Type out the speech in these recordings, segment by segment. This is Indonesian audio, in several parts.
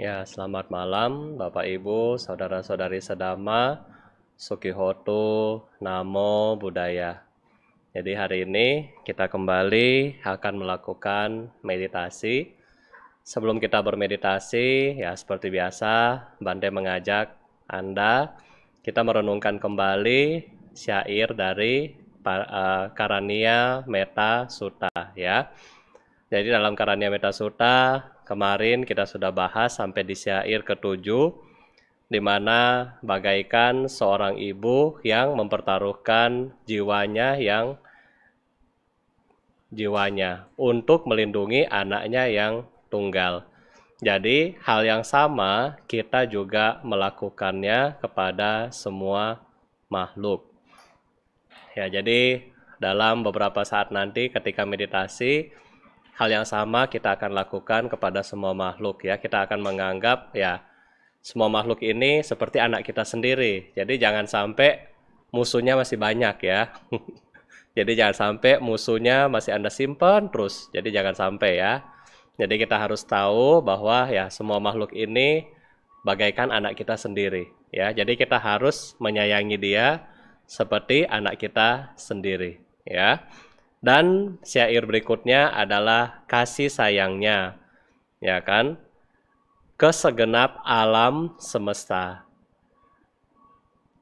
Ya, selamat malam Bapak Ibu, saudara-saudari sedama, Sukihoto, Namo Buddhaya. Jadi hari ini kita kembali akan melakukan meditasi. Sebelum kita bermeditasi, ya seperti biasa, Bante mengajak Anda, kita merenungkan kembali syair dari Karania Metta Sutta, ya. Jadi dalam Karania Metta Sutta kemarin kita sudah bahas sampai di syair ke-7, di mana bagaikan seorang ibu yang mempertaruhkan jiwanya untuk melindungi anaknya yang tunggal. Jadi hal yang sama kita juga melakukannya kepada semua makhluk. Ya, jadi dalam beberapa saat nanti ketika meditasi, hal yang sama kita akan lakukan kepada semua makhluk, ya. Kita akan menganggap ya semua makhluk ini seperti anak kita sendiri. Jadi jangan sampai musuhnya masih banyak, ya. Jadi jangan sampai musuhnya masih Anda simpan terus. Jadi jangan sampai, ya. Jadi kita harus tahu bahwa ya semua makhluk ini bagaikan anak kita sendiri, ya. Jadi kita harus menyayangi dia seperti anak kita sendiri, ya. Dan syair berikutnya adalah kasih sayangnya, ya kan, ke segenap alam semesta.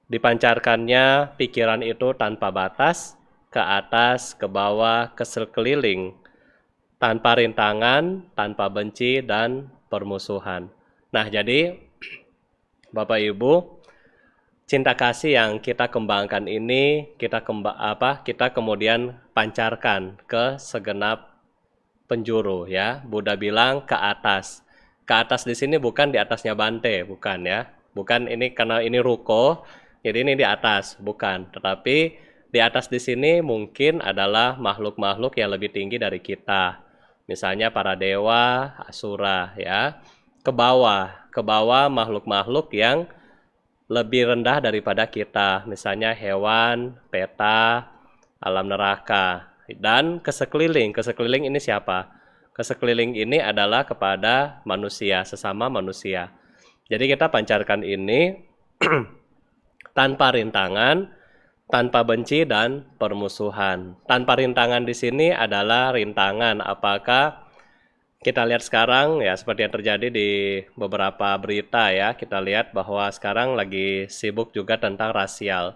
Dipancarkannya pikiran itu tanpa batas, ke atas, ke bawah, ke sekeliling, tanpa rintangan, tanpa benci dan permusuhan. Nah, jadi Bapak Ibu, cinta kasih yang kita kembangkan ini kita kemudian pancarkan ke segenap penjuru, ya. Buddha bilang ke atas. Ke atas di sini bukan di atasnya Bante, bukan, ya. Bukan ini karena ini ruko, jadi ini di atas, bukan. Tetapi di atas di sini mungkin adalah makhluk-makhluk yang lebih tinggi dari kita. Misalnya para dewa, asura, ya. Ke bawah makhluk-makhluk yang lebih rendah daripada kita, misalnya hewan, peta, alam neraka, dan ke sekeliling ini siapa? Ke sekeliling ini adalah kepada manusia, sesama manusia. Jadi kita pancarkan ini tanpa rintangan, tanpa benci dan permusuhan. Tanpa rintangan di sini adalah rintangan apakah kita lihat sekarang, ya seperti yang terjadi di beberapa berita, ya, kita lihat bahwa sekarang lagi sibuk juga tentang rasial.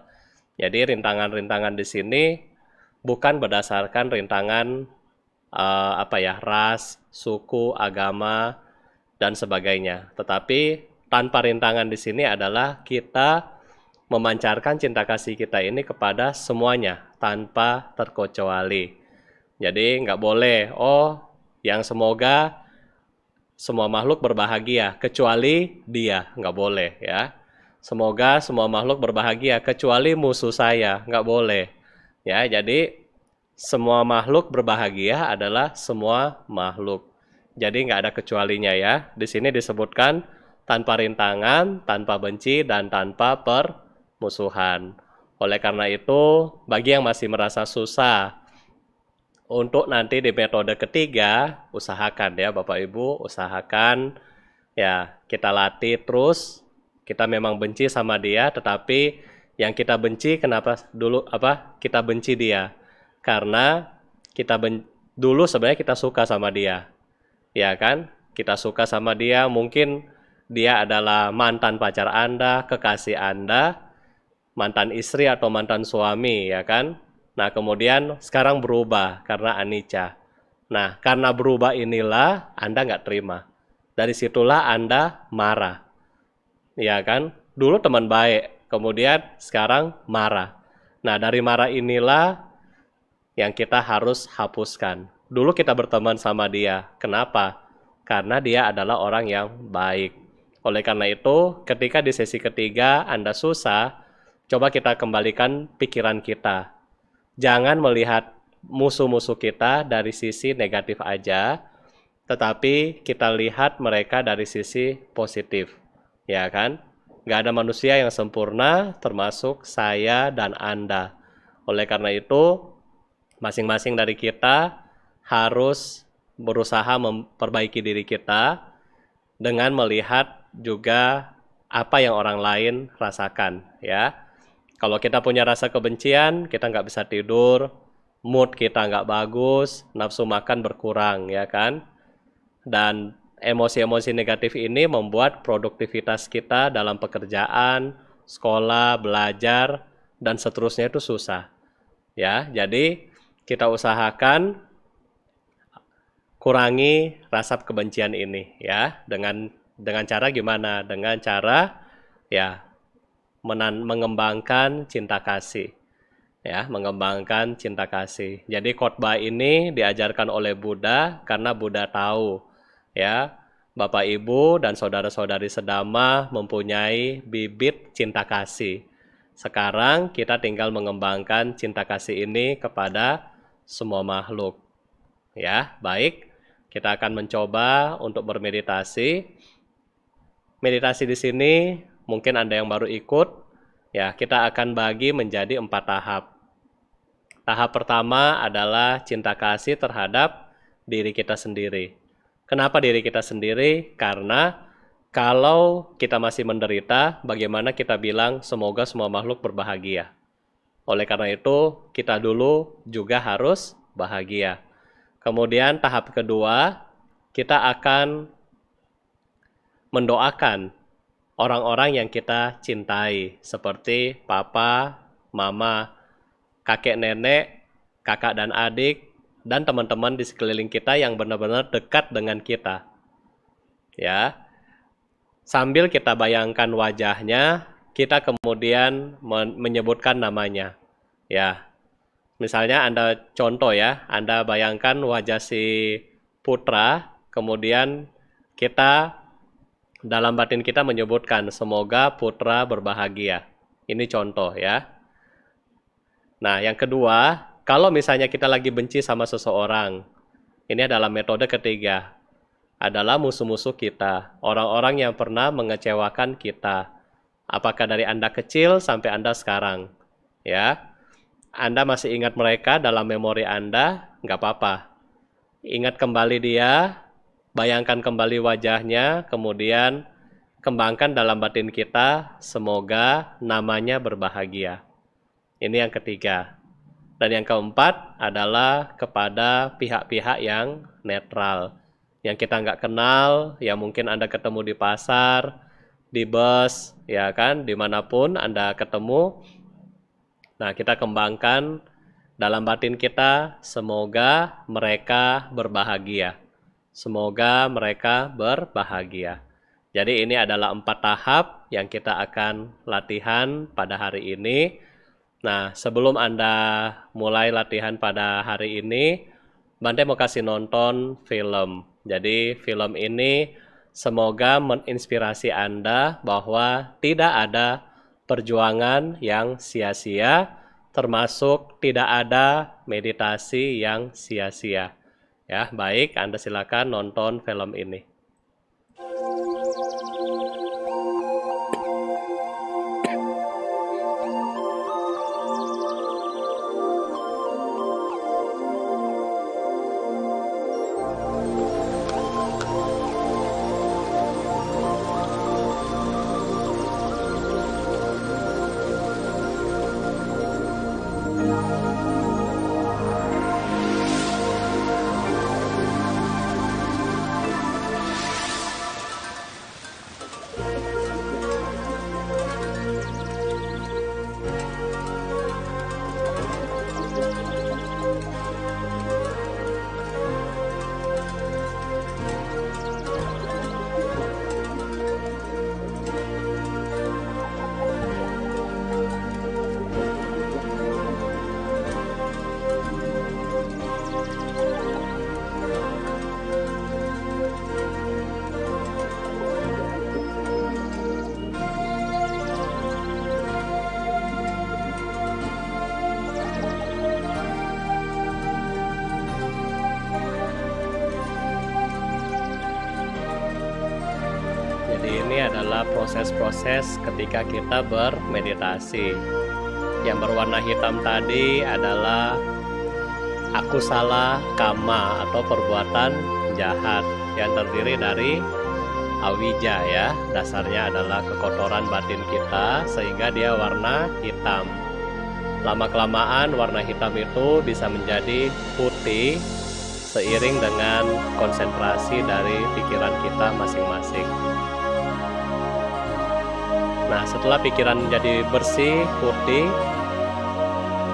Jadi rintangan-rintangan di sini bukan berdasarkan rintangan ras, suku, agama, dan sebagainya. Tetapi tanpa rintangan di sini adalah kita memancarkan cinta kasih kita ini kepada semuanya tanpa terkecuali. Jadi nggak boleh, yang semoga semua makhluk berbahagia kecuali dia, nggak boleh, ya. Semoga semua makhluk berbahagia kecuali musuh saya, nggak boleh, ya. Jadi semua makhluk berbahagia adalah semua makhluk. Jadi nggak ada kecualinya, ya. Di sini disebutkan tanpa rintangan, tanpa benci, dan tanpa permusuhan. Oleh karena itu, bagi yang masih merasa susah untuk nanti di metode ketiga, usahakan, ya Bapak Ibu, usahakan ya kita latih terus. Kita memang benci sama dia, tetapi yang kita benci kita benci dia? Karena dulu sebenarnya kita suka sama dia, ya kan? Kita suka sama dia, mungkin dia adalah mantan pacar Anda, kekasih Anda, mantan istri atau mantan suami, ya kan? Nah, kemudian sekarang berubah karena anicca. Nah, karena berubah inilah Anda nggak terima. Dari situlah Anda marah. Ya kan? Dulu teman baik, kemudian sekarang marah. Nah, dari marah inilah yang kita harus hapuskan. Dulu kita berteman sama dia. Kenapa? Karena dia adalah orang yang baik. Oleh karena itu, ketika di sesi ketiga Anda susah, coba kita kembalikan pikiran kita. Jangan melihat musuh-musuh kita dari sisi negatif aja, tetapi kita lihat mereka dari sisi positif, ya kan? Nggak ada manusia yang sempurna, termasuk saya dan Anda. Oleh karena itu, masing-masing dari kita harus berusaha memperbaiki diri kita, dengan melihat juga apa yang orang lain rasakan, ya. Kalau kita punya rasa kebencian, kita nggak bisa tidur, mood kita nggak bagus, nafsu makan berkurang, ya kan? Dan emosi-emosi negatif ini membuat produktivitas kita dalam pekerjaan, sekolah, belajar, dan seterusnya itu susah. Ya, jadi kita usahakan kurangi rasa kebencian ini, ya. Dengan cara gimana? Dengan cara ya mengembangkan cinta kasih. Ya, mengembangkan cinta kasih. Jadi khotbah ini diajarkan oleh Buddha karena Buddha tahu, ya, Bapak Ibu dan saudara-saudari sedama mempunyai bibit cinta kasih. Sekarang kita tinggal mengembangkan cinta kasih ini kepada semua makhluk. Ya, baik. Kita akan mencoba untuk bermeditasi. Meditasi di sini mungkin Anda yang baru ikut, ya, kita akan bagi menjadi 4 tahap. Tahap pertama adalah cinta kasih terhadap diri kita sendiri. Kenapa diri kita sendiri? Karena kalau kita masih menderita, bagaimana kita bilang semoga semua makhluk berbahagia? Oleh karena itu, kita dulu juga harus bahagia. Kemudian tahap kedua, kita akan mendoakan orang-orang yang kita cintai, seperti papa, mama, kakek nenek, kakak dan adik, dan teman-teman di sekeliling kita yang benar-benar dekat dengan kita. Ya, sambil kita bayangkan wajahnya, kita kemudian menyebutkan namanya. Ya, misalnya Anda contoh ya, Anda bayangkan wajah si putra, kemudian kita dalam batin kita menyebutkan semoga putra berbahagia. Ini contoh ya. Nah, yang kedua, kalau misalnya kita lagi benci sama seseorang, ini adalah metode ketiga, adalah musuh-musuh kita, orang-orang yang pernah mengecewakan kita. Apakah dari Anda kecil sampai Anda sekarang, ya? Anda masih ingat mereka dalam memori Anda, nggak apa-apa. Ingat kembali dia, bayangkan kembali wajahnya, kemudian kembangkan dalam batin kita, semoga namanya berbahagia. Ini yang ketiga. Dan yang keempat adalah kepada pihak-pihak yang netral. Yang kita nggak kenal, ya mungkin Anda ketemu di pasar, di bus, ya kan, dimanapun Anda ketemu. Nah, kita kembangkan dalam batin kita, semoga mereka berbahagia. Semoga mereka berbahagia. Jadi ini adalah 4 tahap yang kita akan latihan pada hari ini. Nah, sebelum Anda mulai latihan pada hari ini, Bante mau kasih nonton film. Jadi film ini semoga menginspirasi Anda bahwa tidak ada perjuangan yang sia-sia, termasuk tidak ada meditasi yang sia-sia. Ya, baik, Anda silakan nonton film ini. Jadi ini adalah proses-proses ketika kita bermeditasi. Yang berwarna hitam tadi adalah akusala kama atau perbuatan jahat yang terdiri dari awija ya. Dasarnya adalah kekotoran batin kita sehingga dia warna hitam. Lama-kelamaan warna hitam itu bisa menjadi putih seiring dengan konsentrasi dari pikiran kita masing-masing. Nah, setelah pikiran menjadi bersih, putih,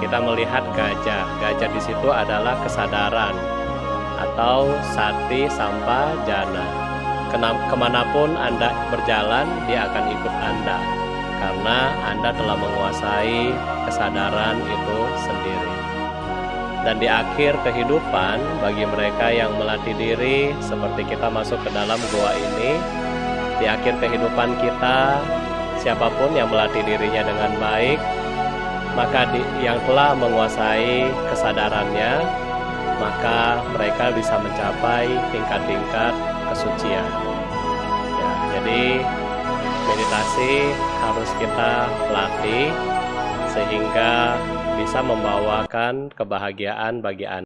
kita melihat gajah. Gajah di situ adalah kesadaran atau sati sampa jana. Kemanapun Anda berjalan, dia akan ikut Anda karena Anda telah menguasai kesadaran itu sendiri. Dan di akhir kehidupan, bagi mereka yang melatih diri, seperti kita masuk ke dalam gua ini, di akhir kehidupan kita, siapapun yang melatih dirinya dengan baik, maka yang telah menguasai kesadarannya, maka mereka bisa mencapai tingkat-tingkat kesucian. Ya, jadi meditasi harus kita latih sehingga bisa membawakan kebahagiaan bagi Anda.